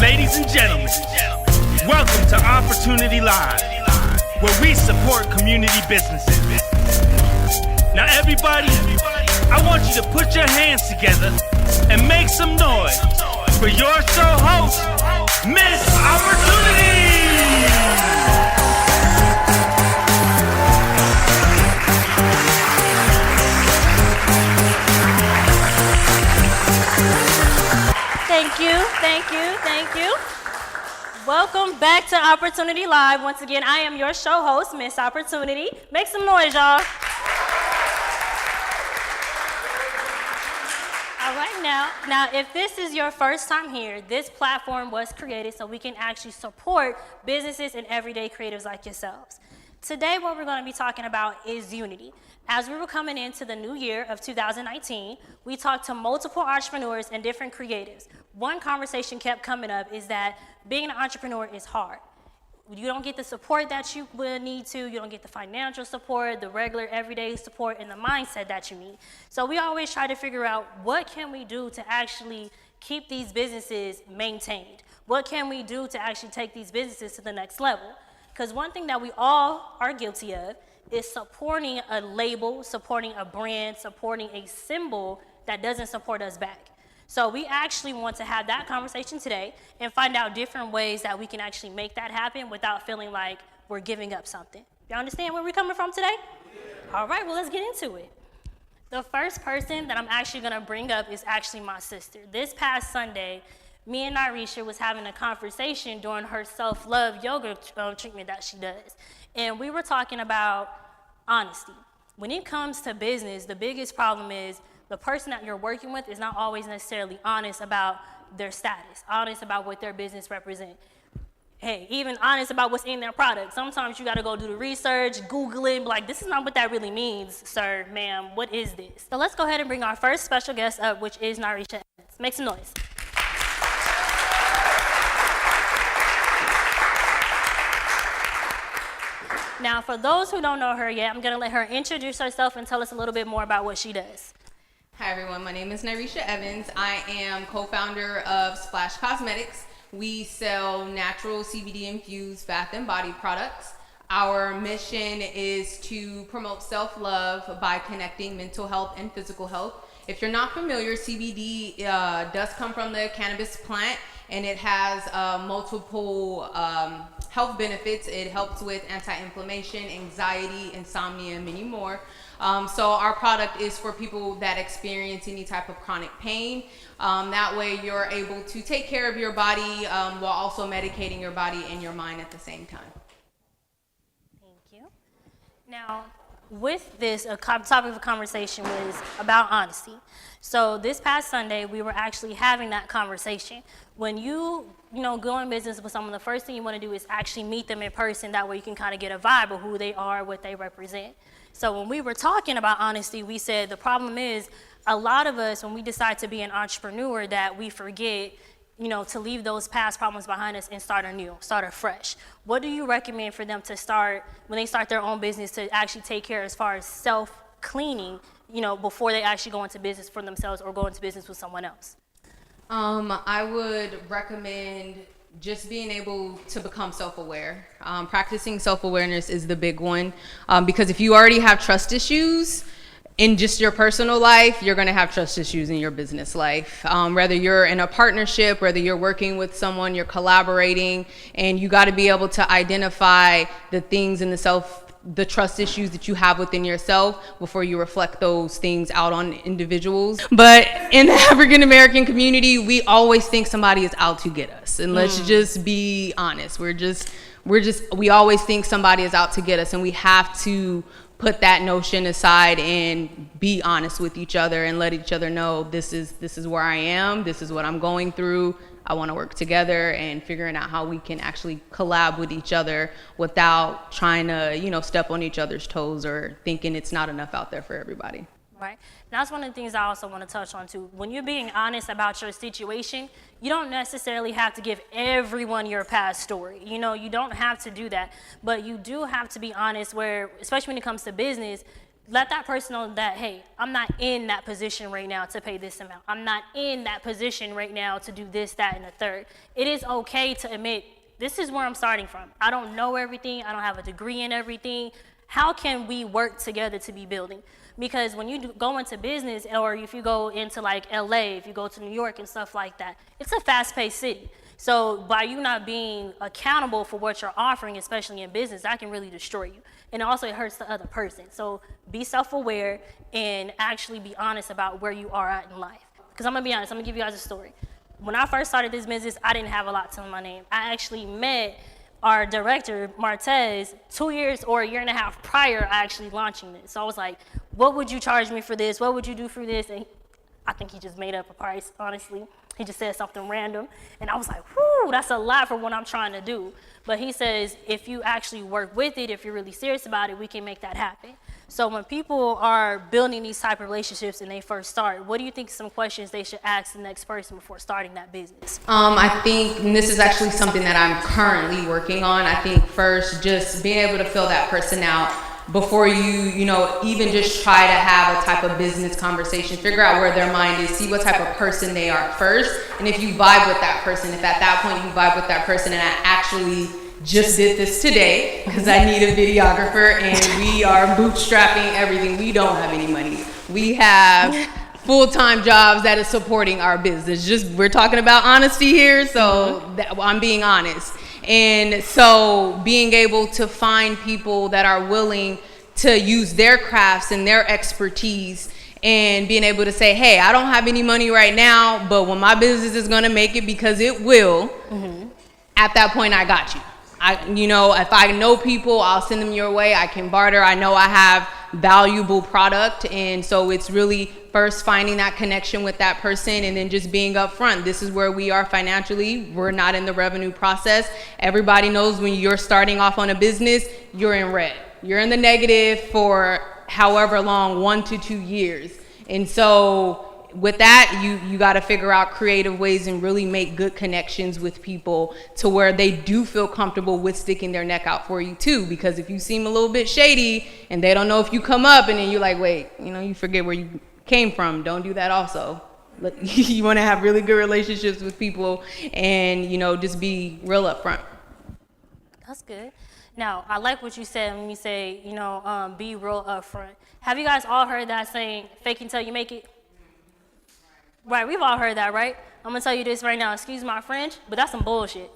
Ladies and gentlemen, welcome to Opportunity Live, where we support community businesses. Now everybody, I want you to put your hands together and make some noise for your show host, Miss Opportunity! Thank you. Welcome back to Opportunity Live. Once again, I am your show host, Miss Opportunity. Make some noise, y'all. All right, now, if this is your first time here, this platform was created so we can actually support businesses and everyday creatives like yourselves. Today, what we're going to be talking about is unity. As we were coming into the new year of 2019, we talked to multiple entrepreneurs and different creatives. One conversation kept coming up is that being an entrepreneur is hard. You don't get the support that you would need to, you don't get the financial support, the regular everyday support, and the mindset that you need. So we always try to figure out what can we do to actually keep these businesses maintained? What can we do to actually take these businesses to the next level? Because one thing that we all are guilty of is supporting a label, supporting a brand, supporting a symbol that doesn't support us back. So we actually want to have that conversation today and find out different ways that we can actually make that happen without feeling like we're giving up something. Y'all understand where we're coming from today? Yeah. All right, well, let's get into it. The first person that I'm actually gonna bring up is actually my sister. This past Sunday, me and Nyreesha was having a conversation during her self-love yoga treatment that she does. And we were talking about honesty. When it comes to business, the biggest problem is the person that you're working with is not always necessarily honest about their status, honest about what their business represents. Hey, even honest about what's in their product. Sometimes you gotta go do the research, Google it, be like, this is not what that really means, sir, ma'am, what is this? So let's go ahead and bring our first special guest up, which is Nyreesha. Make some noise. Now, for those who don't know her yet, I'm gonna let her introduce herself and tell us a little bit more about what she does. Hi everyone, my name is Nyreesha Evans. I am co-founder of Splash Cosmetics. We sell natural CBD infused bath and body products. Our mission is to promote self-love by connecting mental health and physical health. If you're not familiar, CBD does come from the cannabis plant, and it has multiple health benefits. It helps with anti-inflammation, anxiety, insomnia, and many more. So our product is for people that experience any type of chronic pain. That way you're able to take care of your body while also medicating your body and your mind at the same time. Thank you. Now, with this, a topic of conversation was about honesty. So this past Sunday, we were actually having that conversation. When you go in business with someone, the first thing you want to do is actually meet them in person. That way you can kind of get a vibe of who they are, what they represent. So when we were talking about honesty, we said the problem is a lot of us, when we decide to be an entrepreneur, that we forget to leave those past problems behind us and start anew, start afresh. What do you recommend for them to start when they start their own business to actually take care as far as self-cleaning, before they actually go into business for themselves or go into business with someone else? I would recommend just being able to become self-aware. Practicing self-awareness is the big one, because if you already have trust issues in just your personal life, you're gonna have trust issues in your business life. Whether you're in a partnership, whether you're working with someone, you're collaborating, and you gotta be able to identify the things in the trust issues that you have within yourself before you reflect those things out on individuals. But in the African American community, we always think somebody is out to get us. And let's just be honest. We always think somebody is out to get us, and we have to put that notion aside and be honest with each other and let each other know this is where I am, this is what I'm going through. I want to work together, and figuring out how we can actually collab with each other without trying to, step on each other's toes or thinking it's not enough out there for everybody. Right. That's one of the things I also want to touch on too. When you're being honest about your situation, you don't necessarily have to give everyone your past story. You don't have to do that, but you do have to be honest where, especially when it comes to business, let that person know that, hey, I'm not in that position right now to pay this amount. I'm not in that position right now to do this, that, and the third. It is okay to admit, this is where I'm starting from. I don't know everything. I don't have a degree in everything. How can we work together to be building? Because when you go into business, or if you go into like LA, if you go to New York and stuff like that, it's a fast-paced city. So by you not being accountable for what you're offering, especially in business, that can really destroy you. And also it hurts the other person. So be self-aware and actually be honest about where you are at in life. Because I'm gonna be honest, I'm gonna give you guys a story. When I first started this business, I didn't have a lot to my name. I actually met our director, Martez, 2 years or a year and a half prior to actually launching this. So I was like, what would you charge me for this? What would you do for this? And I think he just made up a price, honestly. He just said something random. And I was like, whoo, that's a lot for what I'm trying to do. But he says, if you actually work with it, if you're really serious about it, we can make that happen. So when people are building these type of relationships and they first start, what do you think some questions they should ask the next person before starting that business? I think, and this is actually something that I'm currently working on, I think first just being able to fill that person out before you know, even just try to have a type of business conversation, figure out where their mind is, see what type of person they are first. And if you vibe with that person, if at that point you vibe with that person, and I actually just did this today because I need a videographer and we are bootstrapping everything. We don't have any money. We have full-time jobs that is supporting our business. Just, we're talking about honesty here, so I'm being honest. And so being able to find people that are willing to use their crafts and their expertise and being able to say, hey, I don't have any money right now, but when my business is going to make it, because it will, at that point, I got you. You know, if I know people, I'll send them your way. I can barter. I know I have valuable product. And so it's really first finding that connection with that person and then just being upfront. This is where we are financially. We're not in the revenue process. Everybody knows when you're starting off on a business, you're in red. You're in the negative for however long, 1 to 2 years. And so with that, you got to figure out creative ways and really make good connections with people to where they do feel comfortable with sticking their neck out for you too. Because if you seem a little bit shady and they don't know if you come up and then you're like, wait, you know, you forget where you came from. Don't do that also. You want to have really good relationships with people and, you know, just be real upfront. That's good. Now, I like what you said when you say, you know, be real upfront. Have you guys all heard that saying, fake until you make it? Right, we've all heard that, right? I'm gonna tell you this right now, excuse my French, but that's some bullshit.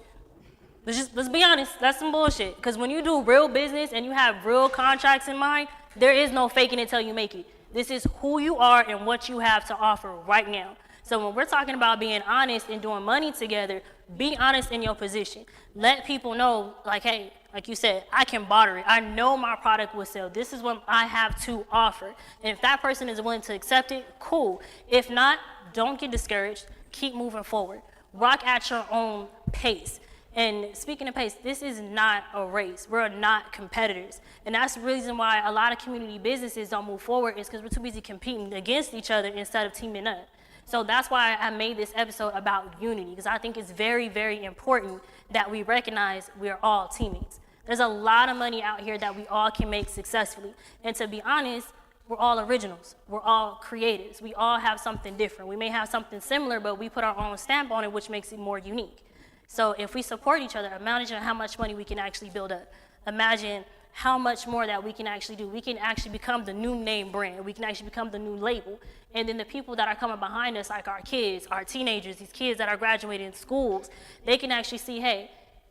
Let's be honest, that's some bullshit. Because when you do real business and you have real contracts in mind, there is no faking it till you make it. This is who you are and what you have to offer right now. So when we're talking about being honest and doing money together, be honest in your position. Let people know, like, hey, like you said, I can barter it. I know my product will sell. This is what I have to offer. And if that person is willing to accept it, cool. If not, don't get discouraged. Keep moving forward. Rock at your own pace. And speaking of pace, this is not a race. We're not competitors. And that's the reason why a lot of community businesses don't move forward, is because we're too busy competing against each other instead of teaming up. So that's why I made this episode about unity, because I think it's very, very important that we recognize we're all teammates. There's a lot of money out here that we all can make successfully. And to be honest, we're all originals. We're all creatives. We all have something different. We may have something similar, but we put our own stamp on it, which makes it more unique. So if we support each other, imagine how much money we can actually build up. Imagine how much more that we can actually do. We can actually become the new name brand. We can actually become the new label. And then the people that are coming behind us, like our kids, our teenagers, these kids that are graduating in schools, they can actually see, hey,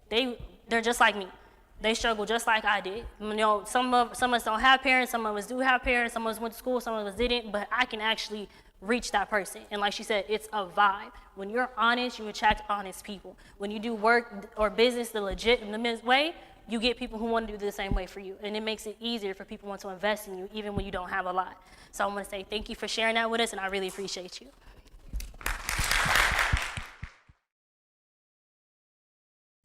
they're just like me. They struggle just like I did. You know, some of us don't have parents, some of us do have parents, some of us went to school, some of us didn't, but I can actually reach that person. And like she said, it's a vibe. When you're honest, you attract honest people. When you do work or business the legitimate way, you get people who want to do the same way for you. And it makes it easier for people who want to invest in you, even when you don't have a lot. So I want to say thank you for sharing that with us, and I really appreciate you.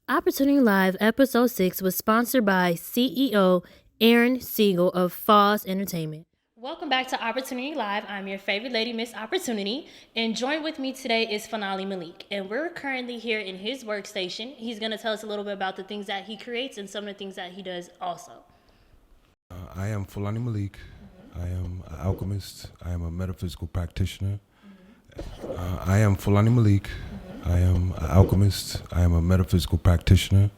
Opportunity Live Episode 6 was sponsored by CEO Aaron Siegel of Foz Entertainment. Welcome back to Opportunity Live. I'm your favorite lady, Miss Opportunity, and joined with me today is Fulani Malik, and we're currently here in his workstation. He's going to tell us a little bit about the things that he creates and some of the things that he does also. I am Fulani Malik. I am an alchemist. I am a metaphysical practitioner. I am Fulani Malik. I am an alchemist. I am a metaphysical practitioner.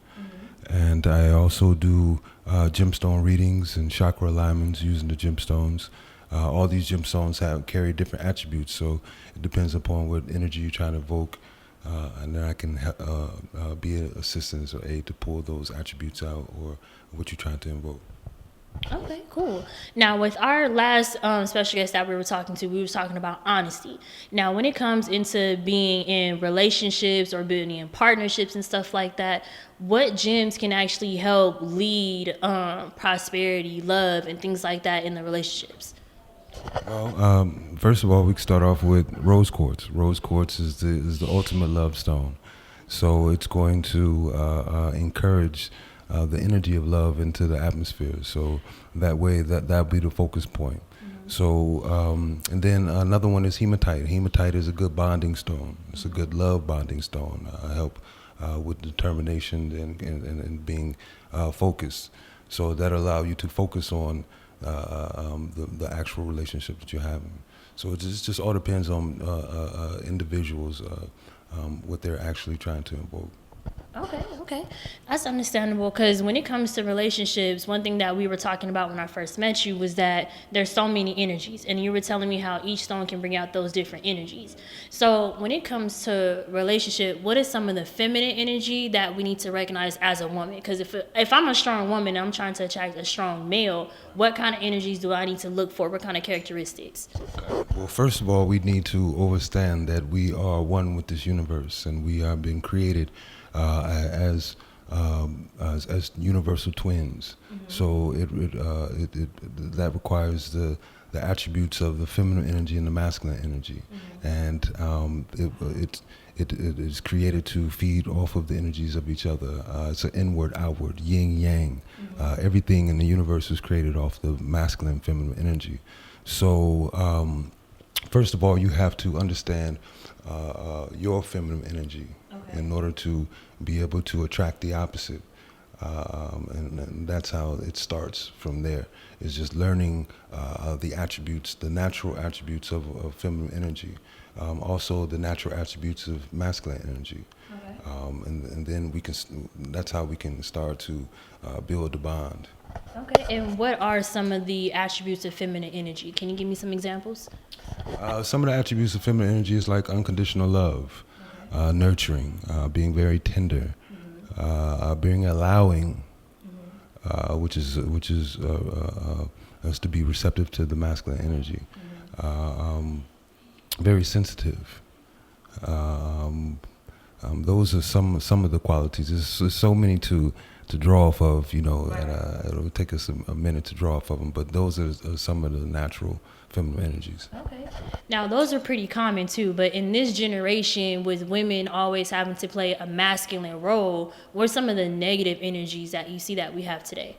And I also do gemstone readings and chakra alignments using the gemstones. All these gemstones carry different attributes, so it depends upon what energy you're trying to evoke. And then I can be an assistance or aid to pull those attributes out or what you're trying to invoke. Okay, cool. Now, with our last special guest that we were talking to, we were talking about honesty. Now, when it comes into being in relationships or being in partnerships and stuff like that, what gems can actually help lead prosperity, love, and things like that in the relationships? Well, first of all, we can start off with rose quartz. Rose quartz is the ultimate love stone, so it's going to encourage the energy of love into the atmosphere. So that way, that'll be the focus point. So, and then another one is hematite. Hematite is a good bonding stone. It's a good love bonding stone. Help with determination and being focused. So that allow you to focus on the actual relationship that you're having. So it just all depends on individuals, what they're actually trying to invoke. Okay. That's understandable, because when it comes to relationships, one thing that we were talking about when I first met you was that there's so many energies, and you were telling me how each stone can bring out those different energies. So when it comes to relationship, what is some of the feminine energy that we need to recognize as a woman? Because if I'm a strong woman and I'm trying to attract a strong male, what kind of energies do I need to look for? What kind of characteristics? Well, first of all, we need to understand that we are one with this universe, and we are being created as universal twins. So that requires the attributes of the feminine energy and the masculine energy, and it is created to feed off of the energies of each other. It's an inward, outward, yin yang. Everything in the universe is created off the masculine and feminine energy. So first of all, you have to understand your feminine energy in order to be able to attract the opposite. And that's how it starts from there. It's just learning the attributes, the natural attributes of feminine energy. Also the natural attributes of masculine energy. And then that's how we can start to build the bond. Okay, and what are some of the attributes of feminine energy? Can you give me some examples? Some of the attributes of feminine energy is like unconditional love, nurturing, being very tender, being allowing, which is us to be receptive to the masculine energy, very sensitive. Those are some of the qualities. There's so many to draw off of, and it'll take us a minute to draw off of them, but those are some of the natural feminine energies. Okay. Now, those are pretty common too, but in this generation, with women always having to play a masculine role, what are some of the negative energies that you see that we have today?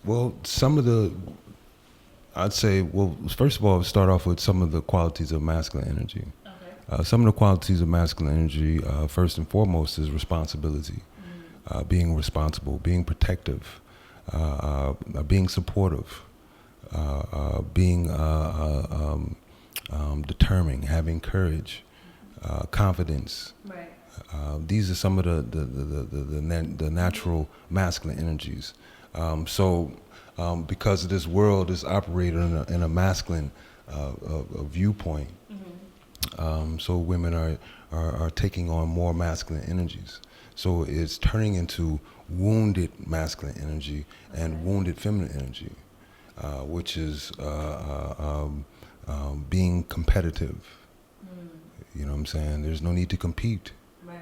Well, I'd say, first of all, start off with some of the qualities of masculine energy. Some of the qualities of masculine energy, first and foremost, is responsibility, being responsible, being protective, being supportive, being determined, having courage, confidence. Right. These are some of the natural masculine energies. Because this world is operated in a masculine viewpoint, so women are taking on more masculine energies. So it's turning into wounded masculine energy and wounded feminine energy, which is being competitive. You know what I'm saying? There's no need to compete. Right.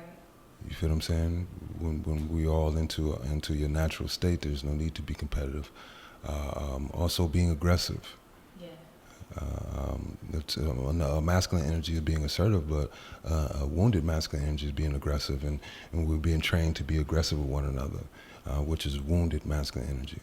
You feel what I'm saying? When we all into your natural state, there's no need to be competitive. Also being aggressive. It's a masculine energy is being assertive, but a wounded masculine energy is being aggressive, and we're being trained to be aggressive with one another, which is wounded masculine energy.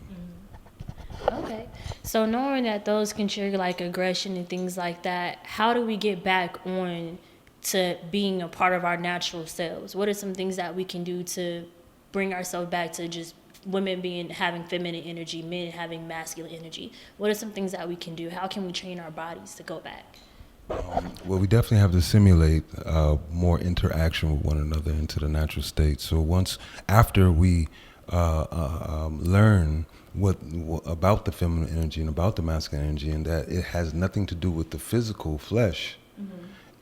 Okay, so knowing that those can trigger like aggression and things like that, how do we get back on to being a part of our natural selves? What are some things that we can do to bring ourselves back to just women having feminine energy, men having masculine energy? What are some things that we can do? How can we train our bodies to go back? Well, we definitely have to simulate more interaction with one another into the natural state. So after we learn what about the feminine energy and about the masculine energy, and that it has nothing to do with the physical flesh,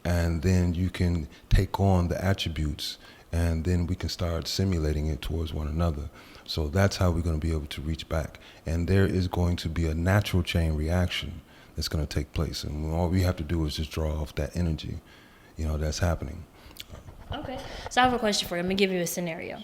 and then you can take on the attributes, and then we can start simulating it towards one another. So that's how we're going to be able to reach back. And there is going to be a natural chain reaction that's going to take place. And all we have to do is just draw off that energy, that's happening. Okay. So I have a question for you. I'm going to give you a scenario.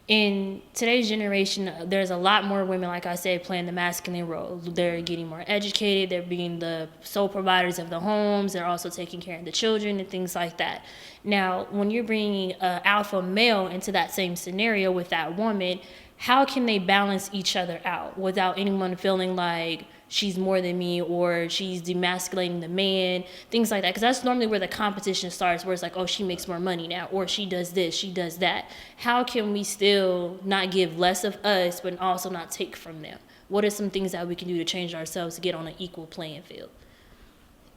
In today's generation, there's a lot more women, like I said, playing the masculine role. They're getting more educated. They're being the sole providers of the homes. They're also taking care of the children and things like that. Now, when you're bringing an alpha male into that same scenario with that woman, how can they balance each other out without anyone feeling like she's more than me or she's demasculating the man, things like that? Because that's normally where the competition starts, where it's like, oh, she makes more money now, or she does this, she does that. How can we still not give less of us, but also not take from them? What are some things that we can do to change ourselves to get on an equal playing field?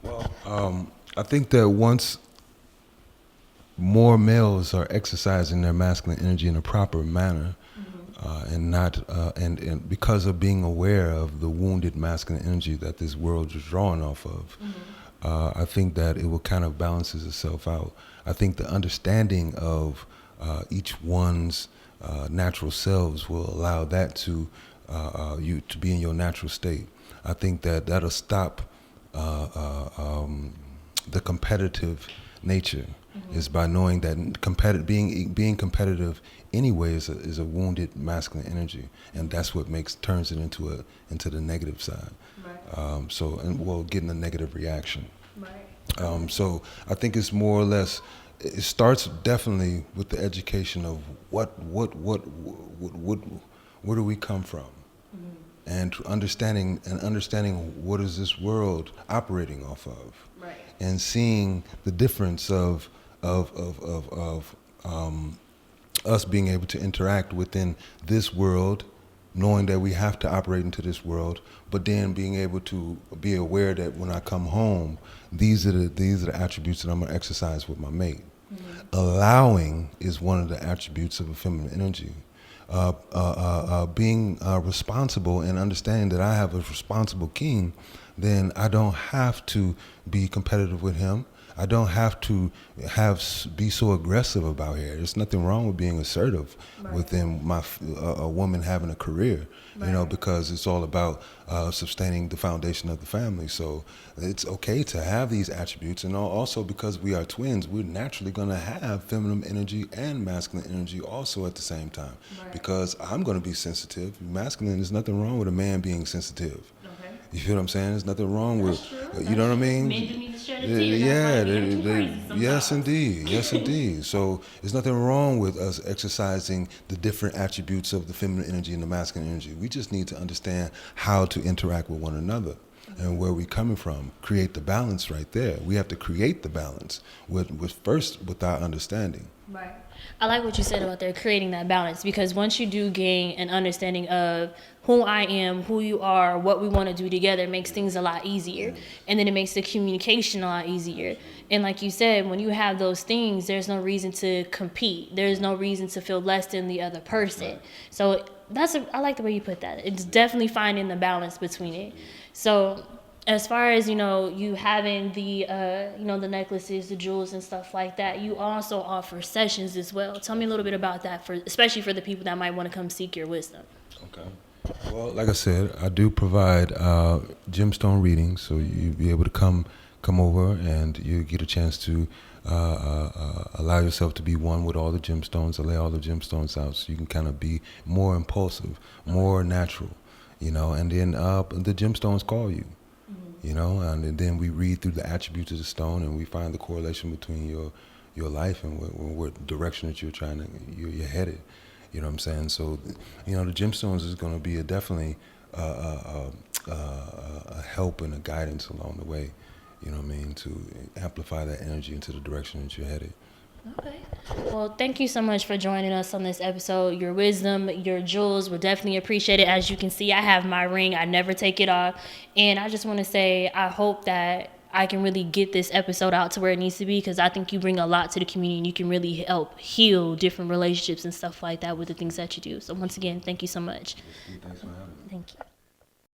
Well, I think that once more males are exercising their masculine energy in a proper manner, and not and because of being aware of the wounded masculine energy that this world is drawing off of, I think that it will kind of balances itself out. I think the understanding of each one's natural selves will allow that to you to be in your natural state. I think that that'll stop the competitive nature. Is by knowing that being competitive anyway is a wounded masculine energy, and that's what turns it into the negative side. Right. Getting a negative reaction. Right. So I think it's more or less. It starts definitely with the education of where do we come from, and understanding what is this world operating off of, right. And seeing the difference of us being able to interact within this world, knowing that we have to operate into this world, but then being able to be aware that when I come home, these are the attributes that I'm going to exercise with my mate. Allowing is one of the attributes of a feminine energy. Being responsible and understanding that I have a responsible king, then I don't have to be competitive with him. I don't have to be so aggressive about here. There's nothing wrong with being assertive within a woman having a career, because it's all about sustaining the foundation of the family. So it's okay to have these attributes, and also because we are twins, we're naturally going to have feminine energy and masculine energy also at the same time. Because I'm going to be sensitive. Masculine, there's nothing wrong with a man being sensitive. You feel what I'm saying? There's nothing wrong with, you know what I mean? Men do need to share the tea. Yes, indeed. So there's nothing wrong with us exercising the different attributes of the feminine energy and the masculine energy. We just need to understand how to interact with one another and where we're coming from. Create the balance right there. We have to create the balance with our understanding. Right. I like what you said about there, creating that balance, because once you do gain an understanding of who I am, who you are, what we want to do together, it makes things a lot easier. And then it makes the communication a lot easier. And like you said, when you have those things, there's no reason to compete. There's no reason to feel less than the other person. So I like the way you put that. It's definitely finding the balance between it. So as far as, you having the, the necklaces, the jewels and stuff like that, you also offer sessions as well. Tell me a little bit about that, especially for the people that might want to come seek your wisdom. Okay. Well, like I said, I do provide gemstone readings, so you'll be able to come over and you get a chance to allow yourself to be one with all the gemstones, to lay all the gemstones out, so you can kind of be more impulsive, more natural, and then the gemstones call you. And then we read through the attributes of the stone, and we find the correlation between your life and what direction that you're headed. You know what I'm saying? So, the gemstones is going to be definitely a help and a guidance along the way. You know what I mean? To amplify that energy into the direction that you're headed. Okay. Well, thank you so much for joining us on this episode. Your wisdom, your jewels were definitely appreciated. As you can see, I have my ring. I never take it off. And I just want to say, I hope that I can really get this episode out to where it needs to be, because I think you bring a lot to the community and you can really help heal different relationships and stuff like that with the things that you do. So once again, thank you so much. Thanks for having me. Thank you.